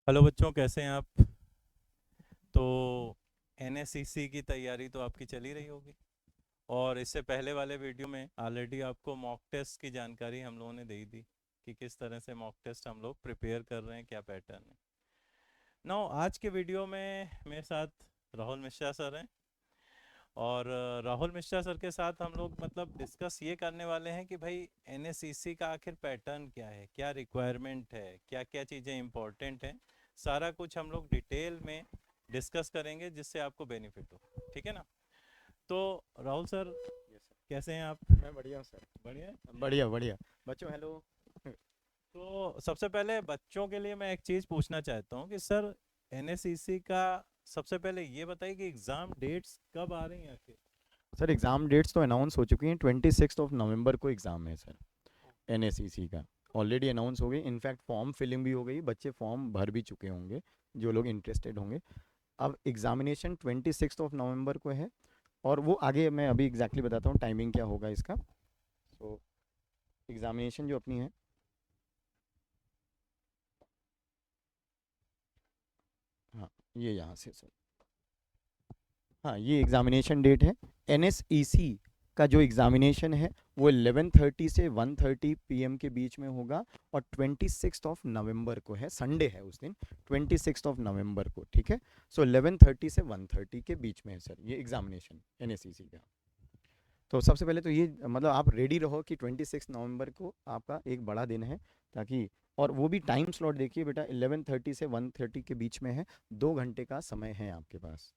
Hello बच्चों, कैसे हैं आप? तो एनएससीसी की तैयारी तो आपकी चल ही रही होगी। और इससे पहले वाले वीडियो में ऑलरेडी आपको मॉक टेस्ट की जानकारी हम लोगों ने दे दी कि किस तरह से मॉक टेस्ट हम लोग प्रिपेयर कर रहे हैं, क्या पैटर्न है। नाउ आज के वीडियो में मेरे साथ राहुल मिश्रा सर हैं। और राहुल मिश्रा सर के साथ हम लोग मतलब डिस्कस ये करने वाले हैं कि भाई एनएससीसी का आखिर पैटर्न क्या है, क्या रिक्वायरमेंट है, क्या क्या चीज़ें इंपॉर्टेंट हैं। सारा कुछ हम लोग डिटेल में डिस्कस करेंगे जिससे आपको बेनिफिट हो। ठीक है ना? तो राहुल सर, यस सर। कैसे हैं आप? मैं बढ़िया हूँ सर। बढ़िया है। बढ़िया बढ़िया। बच्चों हेलो। तो सबसे पहले बच्चों के लिए मैं एक चीज़ पूछना चाहता हूँ कि सर, एनएससीसी का सबसे पहले ये बताइए कि एग्ज़ाम डेट्स कब आ रही हैं आखिर? सर एग्ज़ाम डेट्स तो अनाउंस हो चुकी हैं। 26 नवंबर को एग्ज़ाम है सर। एनएसईसी का ऑलरेडी अनाउंस हो गई। इनफैक्ट फॉर्म फिलिंग भी हो गई, बच्चे फॉर्म भर भी चुके होंगे जो लोग इंटरेस्टेड होंगे। अब एग्जामिनेशन 26 नवंबर को है। और वो आगे मैं अभी एग्जैक्टली बताता हूँ टाइमिंग क्या होगा इसका। सो एग्जामिनेशन जो अपनी है, हाँ, ये यहाँ से सर। हाँ, ये एग्जामिनेशन डेट है। एनएसईसी का जो एग्जामिनेशन है वो 11:30 से 1:30 पीएम के बीच में होगा। और 26 नवंबर को है, संडे है उस दिन। 26 नवंबर को, ठीक है। सो 11:30 से 1:30 के बीच में है सर ये एग्जामिनेशन एनएसईसी का। तो सबसे पहले तो ये मतलब आप रेडी रहो कि 26 नवंबर को आपका एक बड़ा दिन है, ताकि और वो भी टाइम स्लॉट देखिए बेटा, 11:30 से 1:30 के बीच में है। 2 घंटे का समय है आपके पास।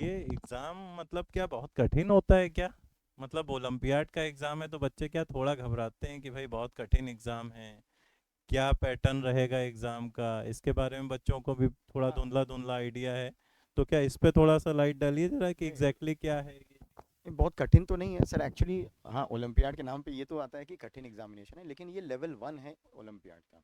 ये एग्जाम मतलब क्या बहुत कठिन होता है क्या? मतलब ओलंपियाड का एग्जाम है तो बच्चे क्या थोड़ा घबराते हैं कि भाई बहुत कठिन एग्जाम है? क्या पैटर्न रहेगा एग्जाम का, इसके बारे में बच्चों को भी थोड़ा हाँ, धुंधला धुंधला आइडिया है। तो क्या इस पे थोड़ा सा लाइट डालिए जरा कि नहीं, एग्जैक्टली क्या है ये। ये बहुत कठिन तो नहीं है सर एक्चुअली। हाँ, ओलंपियाड के नाम पे ये तो आता है कि कठिन एग्जामिनेशन है, लेकिन ये लेवल 1 है ओलंपियाड का।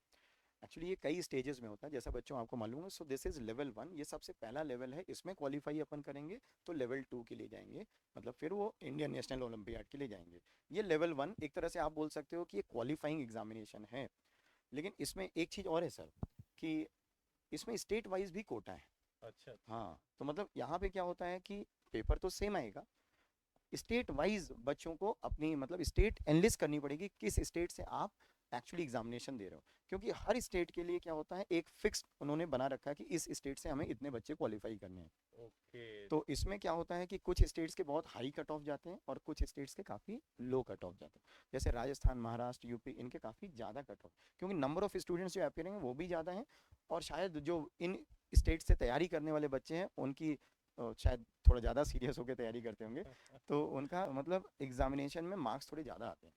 एक्चुअली ये कई स्टेजेस में होता है, जैसा बच्चों आपको मालूम है। सो दिस इज लेवल 1, ये सबसे पहला लेवल है। इसमें क्वालिफाई अपन करेंगे तो लेवल 2 के लिए जाएंगे, मतलब फिर वो इंडियन नेशनल ओलंपियाड के लिए जाएंगे। ये लेवल 1 एक तरह से आप बोल सकते हो कि ये क्वालिफाइंग एग्जामिनेशन है। लेकिन इसमें एक चीज़ और है सर, कि इसमें स्टेट वाइज भी कोटा है। अच्छा अच्छा। हाँ, तो मतलब यहाँ पे क्या होता है कि पेपर तो सेम आएगा, स्टेट वाइज बच्चों को अपनी मतलब स्टेट एनलिस्ट करनी पड़ेगी, किस स्टेट से आप एक्चुअली एग्जामिनेशन दे रहे हो। क्योंकि हर स्टेट के लिए क्या होता है, एक फिक्स उन्होंने बना रखा है कि इस स्टेट से हमें इतने बच्चे क्वालिफाई करने हैं। ओके। तो इसमें क्या होता है कि कुछ स्टेट्स के बहुत हाई कट ऑफ जाते हैं और कुछ स्टेट्स के काफ़ी लो कट ऑफ जाते हैं। जैसे राजस्थान, महाराष्ट्र, यूपी, इनके काफ़ी ज़्यादा कट ऑफ, क्योंकि नंबर ऑफ स्टूडेंट्स जो अपेयर हैं वो भी ज़्यादा हैं। और शायद जो इन स्टेट से तैयारी करने वाले बच्चे हैं उनकी शायद थोड़ा ज़्यादा सीरियस होकर तैयारी करते होंगे। तो उनका मतलब एग्जामिनेशन में मार्क्स थोड़े ज़्यादा आते हैं।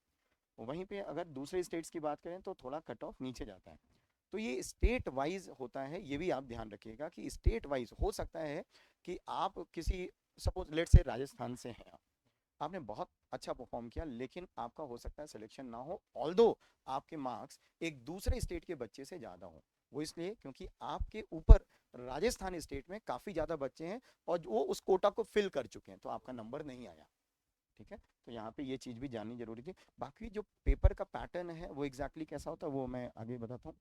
वहीं पे अगर दूसरे स्टेट्स की बात करें तो थोड़ा कट ऑफ नीचे जाता है। तो ये स्टेट वाइज होता है, ये भी आप ध्यान रखिएगा कि स्टेट वाइज हो सकता है कि आप किसी, सपोज लेट से राजस्थान से हैं आप, आपने बहुत अच्छा परफॉर्म किया, लेकिन आपका हो सकता है सिलेक्शन ना हो, ऑल्दो आपके मार्क्स एक दूसरे स्टेट के बच्चे से ज़्यादा हो। वो इसलिए क्योंकि आपके ऊपर राजस्थान स्टेट में काफ़ी ज़्यादा बच्चे हैं और वो उस कोटा को फिल कर चुके हैं, तो आपका नंबर नहीं आया। ठीक है, तो यहाँ पे ये चीज़ भी जाननी जरूरी थी। बाकी जो पेपर का पैटर्न है वो एग्जैक्टली कैसा होता है वो मैं आगे बताता हूँ।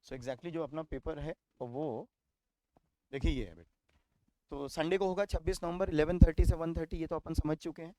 सो एग्जैक्टली जो अपना पेपर है वो देखिए ये है बेटा। तो संडे को होगा 26 नवंबर, 11:30 से 1:30, ये तो अपन समझ चुके हैं।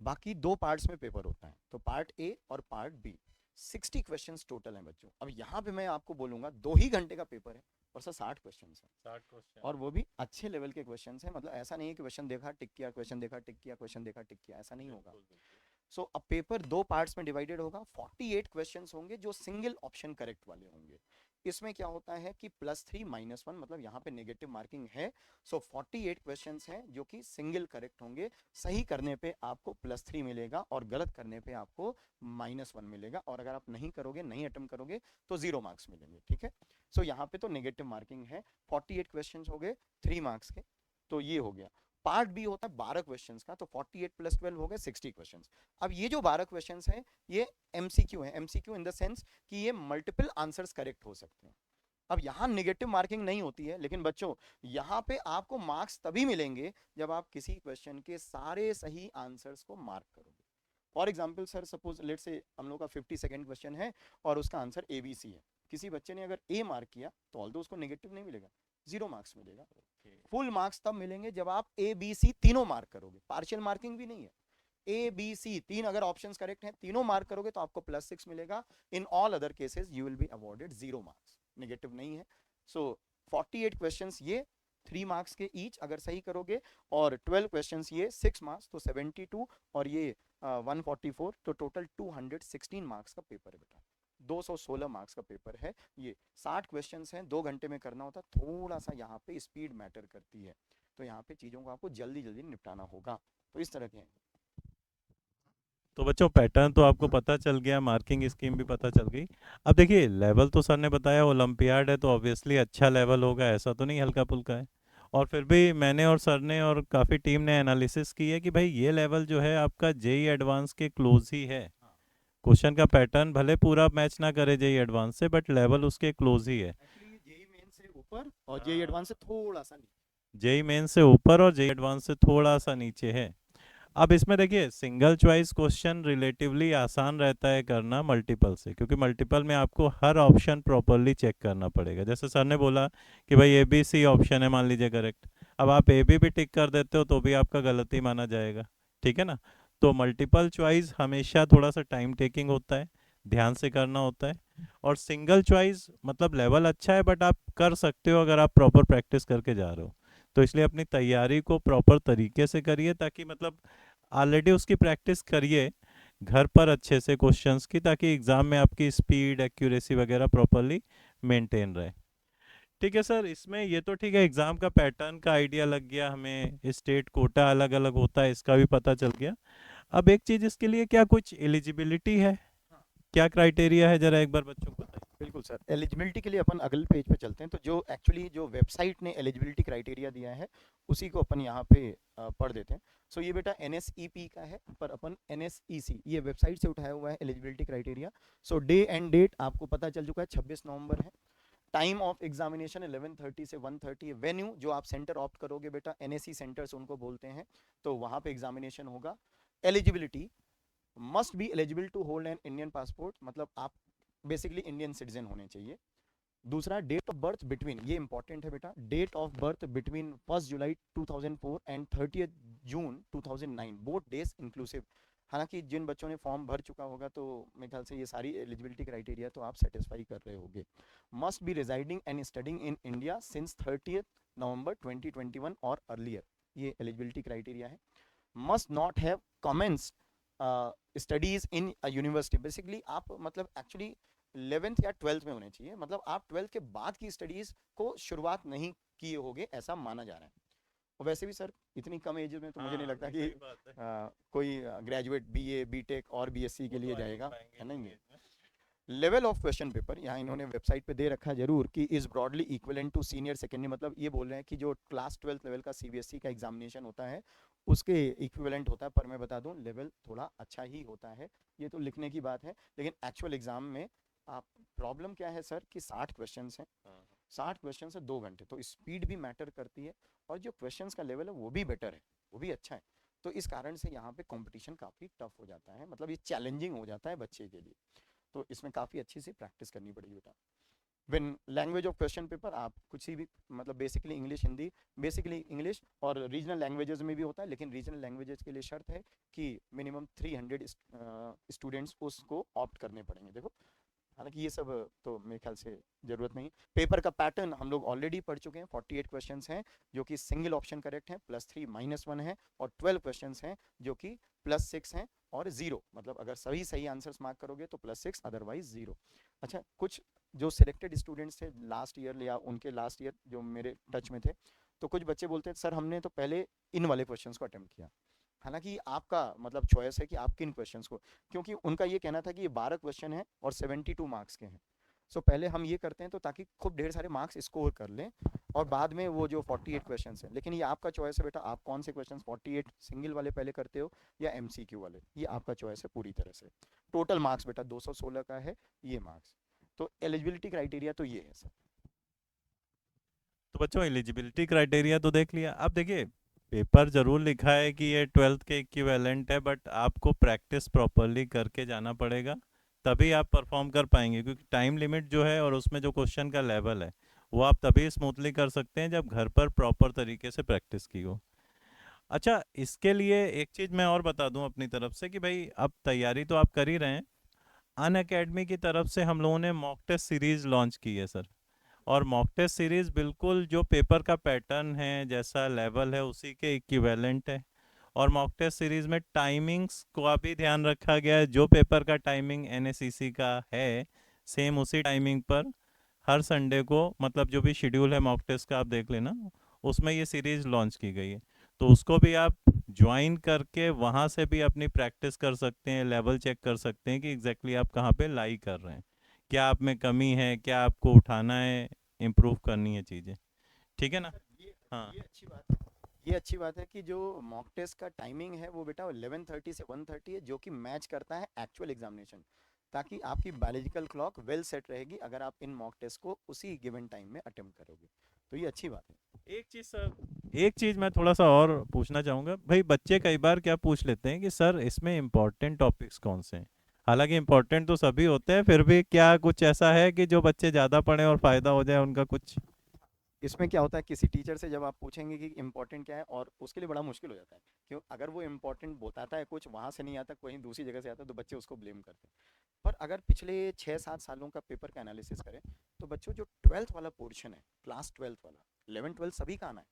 बाकी दो पार्ट्स में पेपर होता है, तो पार्ट ए और पार्ट बी। 60 क्वेश्चंस टोटल हैं बच्चों। अब यहाँ पे मैं आपको बोलूंगा 2 ही घंटे का पेपर है और सर 60 क्वेश्चन है। 60 क्वेश्चन? और वो भी अच्छे लेवल के क्वेश्चन हैं, मतलब ऐसा नहीं है कि क्वेश्चन देखा टिक किया, क्वेश्चन देखा टिक किया, क्वेश्चन देखा टिक किया, ऐसा नहीं होगा। बिल्कुल बिल्कुल। सो अब पेपर दो पार्ट्स में डिवाइडेड होगा। 48 क्वेश्चंस होंगे जो सिंगल ऑप्शन करेक्ट वाले होंगे। इसमें क्या होता है कि +3 -1, मतलब यहाँ पे नेगेटिव मार्किंग है। सो 48 क्वेश्चंस हैं जो कि सिंगल करेक्ट होंगे। सही करने पे आपको +3 मिलेगा और गलत करने पे आपको -1 मिलेगा। और अगर आप नहीं करोगे, नहीं अटेम्प्ट करोगे, तो 0 मार्क्स मिलेंगे। ठीक है, सो यहाँ पे तो नेगेटिव मार्किंग है। 48 क्वेश्चन हो गए 3 मार्क्स के। तो ये हो गया। पार्ट बी होता है 12 क्वेश्चन का, तो 48 + 12 हो गए 60 क्वेश्चन। अब ये जो 12 क्वेश्चन है ये एमसीक्यू है। एमसीक्यू इन द सेंस कि ये मल्टीपल आंसर्स करेक्ट हो सकते हैं। अब यहाँ नेगेटिव मार्किंग नहीं होती है, लेकिन बच्चों यहाँ पे आपको मार्क्स तभी मिलेंगे जब आप किसी क्वेश्चन के सारे सही आंसर्स को मार्क करोगे। For example sir, suppose let से हम लोग का 52nd क्वेश्चन है और उसका आंसर एबीसी है, किसी बच्चे ने अगर ए मार्क किया तो ऑल्दो उसको नेगेटिव नहीं मिलेगा, 0 मार्क्स मिलेगा। फुल मार्क्स तब मिलेंगे जब आप ए बी सी तीनों मार्क करोगे, पार्शियल मार्किंग भी नहीं है। ए बी सी तीन अगर ऑप्शंस करेक्ट हैं, तीनों मार्क करोगे तो आपको +6 मिलेगा। In all other cases you will be awarded 0 marks, negative नहीं है। सो 48 क्वेश्चंस ये 3 मार्क्स के ईच अगर सही करोगे, और 12 क्वेश्चंस ये 6 मार्क्स तो 72, और ये 144, तो टोटल 216 मार्क्स का पेपर है बेटा, 216 मार्क्स का पेपर है ये। 60 क्वेश्चंस हैं, 2 घंटे में करना होता, थोड़ा सा यहाँ पे स्पीड मैटर करती है, तो यहाँ पे चीज़ों को आपको जल्दी जल्दी निपटाना होगा। तो इस तरह के हैं। तो बच्चों पैटर्न तो आपको पता चल गया, मार्किंग स्कीम भी पता चल गई। अब देखिए लेवल तो सर ने बताया ओलंपियाड है तो ऑब्वियसली अच्छा लेवल होगा, ऐसा तो नहीं हल्का फुल्का है। और फिर भी मैंने और सर ने और काफ़ी टीम ने एनालिसिस की है कि भाई ये लेवल जो है आपका जेई एडवांस के क्लोज ही है। क्वेश्चन का पैटर्न भले पूरा मैच ना करे जेई एडवांस से, बट लेवल उसके क्लोज ही है। एक्चुअली ये जेई मेन से ऊपर और जेई एडवांस से थोड़ा सा नीचे। जेई मेन से ऊपर और जेई एडवांस से थोड़ा सा नीचे है। अब इसमें देखिए सिंगल चॉइस क्वेश्चन रिलेटिवली आसान रहता है करना मल्टीपल से, क्योंकि मल्टीपल में आपको हर ऑप्शन प्रॉपरली चेक करना पड़ेगा। जैसे सर ने बोला कि भाई ए बी सी ऑप्शन है मान लीजिए करेक्ट, अब आप ए बी भी टिक कर देते हो तो भी आपका गलती माना जाएगा, ठीक है ना। तो मल्टीपल चॉइस हमेशा थोड़ा सा टाइम टेकिंग होता है, ध्यान से करना होता है। और सिंगल चॉइस मतलब लेवल अच्छा है बट आप कर सकते हो अगर आप प्रॉपर प्रैक्टिस करके जा रहे हो। तो इसलिए अपनी तैयारी को प्रॉपर तरीके से करिए, ताकि मतलब ऑलरेडी उसकी प्रैक्टिस करिए घर पर अच्छे से क्वेश्चंस की, ताकि एग्ज़ाम में आपकी स्पीड एक्यूरेसी वगैरह प्रॉपरली मेंटेन रहे। ठीक है सर, इसमें ये तो ठीक है, एग्ज़ाम का पैटर्न का आइडिया लग गया हमें, स्टेट कोटा अलग अलग होता है इसका भी पता चल गया। अब एक चीज़, इसके लिए क्या कुछ एलिजिबिलिटी है, क्या क्राइटेरिया है, ज़रा एक बार बच्चों को बताइए। बिल्कुल सर, एलिजिबिलिटी के लिए अपन अगले पेज पे चलते हैं। तो जो एक्चुअली जो वेबसाइट ने एलिजिबिलिटी क्राइटेरिया दिया है उसी को अपन यहाँ पे पढ़ देते हैं। सो ये बेटा NSEP का है, पर अपन NSEC ये वेबसाइट से उठाया हुआ है eligibility criteria. So day and date आपको पता चल चुका है, 26 नवंबर है। टाइम ऑफ एग्जामिनेशन 11:30 से 1:30 है। वेन्यू जो आप सेंटर ऑप्ट करोगे बेटा, NSE सेंटर्स उनको बोलते हैं, तो वहाँ पे एग्जामिनेशन होगा। Eligibility must be eligible to hold an Indian passport, मतलब आप बेसिकली इंडियन सिटीजन होने चाहिए। दूसरा, डेट ऑफ बर्थ बिटवीन, ये इंपॉर्टेंट है बेटा, date of birth between 1 July 2004 and 30 June 2009, both days inclusive. हालांकि जिन बच्चों ने फॉर्म भर चुका होगा तो मेरे ख्याल से ये सारी एलिजिबिलिटी क्राइटेरिया तो आप सेटिस्फाई कर रहे होगे। Must be residing and studying in India since 30 नवंबर 2021 और अर्लियर, ये एलिजिबिलिटी क्राइटेरिया है। Must not have commenced studies in university, basically आप मतलब एक्चुअली 11th या 12th में होने चाहिए, मतलब आप 12th के बाद की स्टडीज को शुरुआत नहीं किए होगे ऐसा माना जा रहा है। और वैसे भी सर इतनी कम एज में तो मुझे नहीं लगता कि कोई ग्रेजुएट BA BTech और BSc के लिए जाएगा, है नहीं। लेवल ऑफ क्वेश्चन पेपर यहाँ इन्होंने वेबसाइट पे दे रखा है जरूर कि is broadly equivalent to senior secondary, मतलब ये बोल रहे हैं कि जो क्लास 12th लेवल का CBSE का एग्जामिनेशन होता है उसके इक्विवेलेंट होता है। पर मैं बता दूं लेवल थोड़ा अच्छा ही होता है, ये तो लिखने की बात है, लेकिन एक्चुअल एग्जाम में आप प्रॉब्लम क्या है सर कि 60 क्वेश्चन हैं, 60 क्वेश्चन से 2 घंटे, तो स्पीड भी मैटर करती है और जो क्वेश्चन का लेवल है वो भी बेटर है, वो भी अच्छा है। तो इस कारण से यहाँ पे कंपटीशन काफ़ी टफ हो जाता है, मतलब ये चैलेंजिंग हो जाता है बच्चे के लिए, तो इसमें काफ़ी अच्छी सी प्रैक्टिस करनी पड़ेगी बेटा। When language of question paper आप कुछ भी मतलब basically English, Hindi, basically English और रीजनल लैंग्वेजेस में भी होता है, लेकिन रीजनल लैंग्वेजेस के लिए शर्त है कि मिनिमम 300 स्टूडेंट्स उसको ऑप्ट करने पड़ेंगे। देखो हालांकि ये सब तो मेरे ख्याल से ज़रूरत नहीं। पेपर का पैटर्न हम लोग ऑलरेडी पढ़ चुके हैं, 48 क्वेश्चंस हैं जो कि सिंगल ऑप्शन करेक्ट हैं, +3 -1 है, और 12 क्वेश्चंस हैं जो कि +6 हैं और 0, मतलब अगर सभी सही आंसर्स मार्क करोगे तो +6 अदरवाइज 0। अच्छा, कुछ जो सिलेक्टेड स्टूडेंट्स थे लास्ट ईयर या उनके लास्ट ईयर जो मेरे टच में थे, तो कुछ बच्चे बोलते हैं सर हमने तो पहले इन वाले क्वेश्चंस को अटेम्प्ट किया। हालांकि आपका मतलब चॉइस है कि आप किन क्वेश्चंस को, क्योंकि उनका ये कहना था कि ये 12 क्वेश्चन है और 72 मार्क्स के हैं। सो पहले हम ये करते हैं तो ताकि खूब ढेर सारे मार्क्स स्कोर कर लें और बाद में वो जो 48 क्वेश्चंस हैं, लेकिन ये आपका चॉइस है बेटा, आप कौन से क्वेश्चंस 48 सिंगल वाले पहले करते हो या MCQ वाले, ये आपका चॉइस है पूरी तरह से। टोटल मार्क्स बेटा 216 का है ये मार्क्स। तो एलिजिबिलिटी क्राइटेरिया तो ये है सर। तो बच्चों एलिजिबिलिटी क्राइटेरिया तो देख लिया। अब देखिए पेपर जरूर लिखा है कि ये 12th के इक्विवेलेंट है, बट आपको प्रैक्टिस प्रॉपरली करके जाना पड़ेगा, तभी आप परफॉर्म कर पाएंगे, क्योंकि टाइम लिमिट जो है और उसमें जो क्वेश्चन का लेवल है वो आप तभी स्मूथली कर सकते हैं जब घर पर प्रॉपर तरीके से प्रैक्टिस की हो। अच्छा, इसके लिए एक चीज़ मैं और बता दूं अपनी तरफ से कि भाई अब तैयारी तो आप कर ही रहे हैं, अन अकेडमी की तरफ से हम लोगों ने मॉक टेस्ट सीरीज़ लॉन्च की है सर। और मॉक टेस्ट सीरीज़ बिल्कुल जो पेपर का पैटर्न है, जैसा लेवल है, उसी के इक्विवेलेंट है। और मॉक टेस्ट सीरीज़ में टाइमिंग्स को भी ध्यान रखा गया है, जो पेपर का टाइमिंग एनएससीसी का है सेम उसी टाइमिंग पर हर संडे को, मतलब जो भी शेड्यूल है मॉक टेस्ट का आप देख लेना, उसमें ये सीरीज़ लॉन्च की गई है। तो उसको भी आप ज्वाइन करके वहाँ से भी अपनी प्रैक्टिस कर सकते हैं, लेवल चेक कर सकते हैं कि एग्जैक्टली आप कहाँ पे लाई कर रहे हैं, क्या आप में कमी है, क्या आपको उठाना है, इम्प्रूव करनी है चीज़ें। ठीक है ना? ये हाँ। ये अच्छी बात है। ये अच्छी बात है कि जो मॉक टेस्ट का टाइमिंग है वो बेटा 11:30 से 1:30 है, जो कि मैच करता है एक्चुअल एग्जामिनेशन, ताकि आपकी बायोलॉजिकल क्लॉक वेल सेट रहेगी अगर आप इन मॉक टेस्ट को उसी गिवन टाइम में अटेम्प्ट करोगे। तो ये अच्छी बात है। एक चीज सर, एक चीज मैं थोड़ा सा और पूछना चाहूंगा भाई, बच्चे कई बार क्या पूछ लेते हैं कि सर इसमें इम्पोर्टेंट टॉपिक्स कौन से हैं। हालांकि इम्पोर्टेंट तो सभी होते हैं, फिर भी क्या कुछ ऐसा है कि जो बच्चे ज़्यादा पढ़ें और फ़ायदा हो जाए उनका कुछ? इसमें क्या होता है, किसी टीचर से जब आप पूछेंगे कि इम्पोर्टेंट क्या है, और उसके लिए बड़ा मुश्किल हो जाता है, क्यों, अगर वो इम्पोर्टेंट बताता है कुछ वहाँ से नहीं आता, कोई दूसरी जगह से आता है, तो बच्चे उसको ब्लेम करते हैं। पर अगर पिछले 6-7 सालों का पेपर का एनालिसिस करें, तो बच्चों जो 12th वाला पोर्शन है, क्लास 12th वाला, 11 12 सभी का आना है,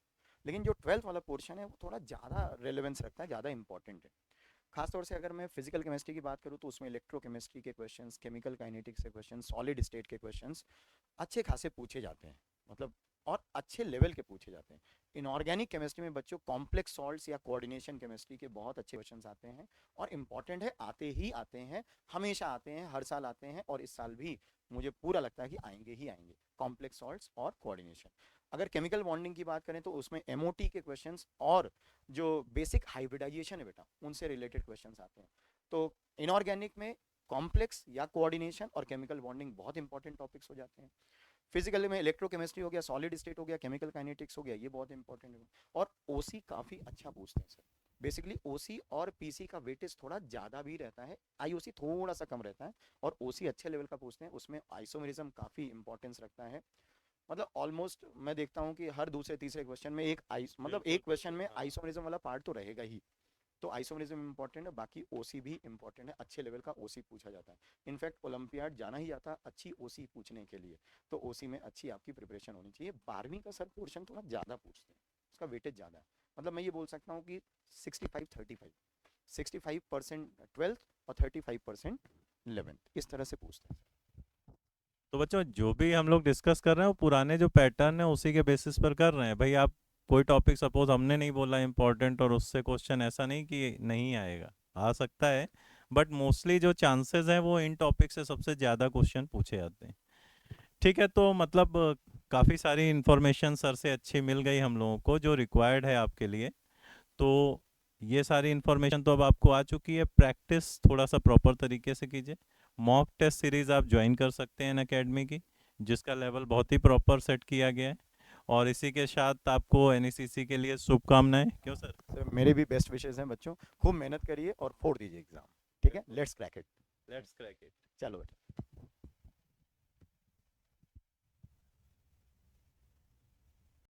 लेकिन जो 12th वाला पोर्शन है वो थोड़ा ज़्यादा रेलेवेंस रखता है, ज़्यादा इंपॉर्टेंट है। खासतौर से अगर मैं फिजिकल केमिस्ट्री की बात करूँ तो उसमें इलेक्ट्रोकेमिस्ट्री के क्वेश्चंस, केमिकल काइनेटिक्स के क्वेश्चंस, सॉलिड स्टेट के क्वेश्चंस अच्छे खासे पूछे जाते हैं, मतलब और अच्छे लेवल के पूछे जाते हैं। इनऑर्गेनिक केमिस्ट्री में बच्चों कॉम्प्लेक्स सॉल्ट्स या कोऑर्डिनेशन केमिस्ट्री के बहुत अच्छे क्वेश्चंस आते हैं, और इम्पॉर्टेंट है, आते ही आते हैं, हमेशा आते हैं, हर साल आते हैं, और इस साल भी मुझे पूरा लगता है कि आएंगे ही आएंगे कॉम्प्लेक्स सॉल्ट्स और कोऑर्डिनेशन। अगर केमिकल बॉन्डिंग की बात करें तो उसमें एमओटी के क्वेश्चंस और जो बेसिक हाइब्रिडाइजेशन है बेटा उनसे रिलेटेड क्वेश्चंस आते हैं। तो इनऑर्गेनिक में कॉम्प्लेक्स या कोऑर्डिनेशन और केमिकल बॉन्डिंग बहुत इंपॉर्टेंट टॉपिक्स हो जाते हैं। फिजिकल में इलेक्ट्रोकेमिस्ट्री हो गया, सॉलिड स्टेट हो गया, केमिकल काइनेटिक्स हो गया, ये बहुत इंपॉर्टेंट है। और ओसी काफ़ी अच्छा पूछते हैं सर। बेसिकली ओसी और पीसी का वेटेज थोड़ा ज़्यादा भी रहता है, आईओसी थोड़ा सा कम रहता है, और ओसी अच्छे लेवल का पूछते हैं, उसमें आइसोमेरिज्म काफ़ी इंपॉर्टेंस रखता है। मतलब ऑलमोस्ट मैं देखता हूँ कि हर दूसरे तीसरे क्वेश्चन में एक आइस मतलब बिल्कुल एक क्वेश्चन बिल्कुल, में हाँ। आइसोमेरिज्म वाला पार्ट तो रहेगा ही। तो आइसोमेरिज्म इंपॉर्टेंट है, बाकी ओसी भी इंपॉर्टेंट है, अच्छे लेवल का ओसी पूछा जाता है। इनफैक्ट ओलंपियाड जाना ही जाता अच्छी ओसी पूछने के लिए। तो ओसी में अच्छी आपकी प्रिपरेशन होनी चाहिए। 12वीं का सर पोर्शन थोड़ा ज़्यादा पूछते हैं, उसका वेटेज ज़्यादा है। मतलब मैं ये बोल सकता हूँ कि 65-35, 65% 12th और 35% 11th, इस तरह से पूछते हैं। तो बच्चों, जो भी हम लोग डिस्कस कर रहे हैं वो पुराने जो पैटर्न है उसी के बेसिस पर कर रहे हैं भाई। आप कोई टॉपिक सपोज हमने नहीं बोला इम्पोर्टेंट और उससे क्वेश्चन ऐसा नहीं कि नहीं आएगा, आ सकता है, बट मोस्टली जो चांसेस हैं वो इन टॉपिक से सबसे ज़्यादा क्वेश्चन पूछे जाते हैं। ठीक है, तो मतलब काफ़ी सारी इन्फॉर्मेशन सर से अच्छी मिल गई हम लोगों को जो रिक्वायर्ड है आपके लिए। तो ये सारी इन्फॉर्मेशन तो अब आपको आ चुकी है, प्रैक्टिस थोड़ा सा प्रॉपर तरीके से कीजिए। मॉक टेस्ट सीरीज़ आप ज्वाइन कर सकते हैं एकेडमी की, जिसका लेवल बहुत ही प्रॉपर सेट किया गया है। और इसी के साथ आपको एनईसीसी के लिए शुभकामनाएं, क्यों सर? सर मेरे भी बेस्ट विशेष हैं बच्चों, खूब मेहनत करिए और फोड़ दीजिए एग्जाम। ठीक है, बिल्कुल। Let's crack it. Let's crack it. चलो बेटा।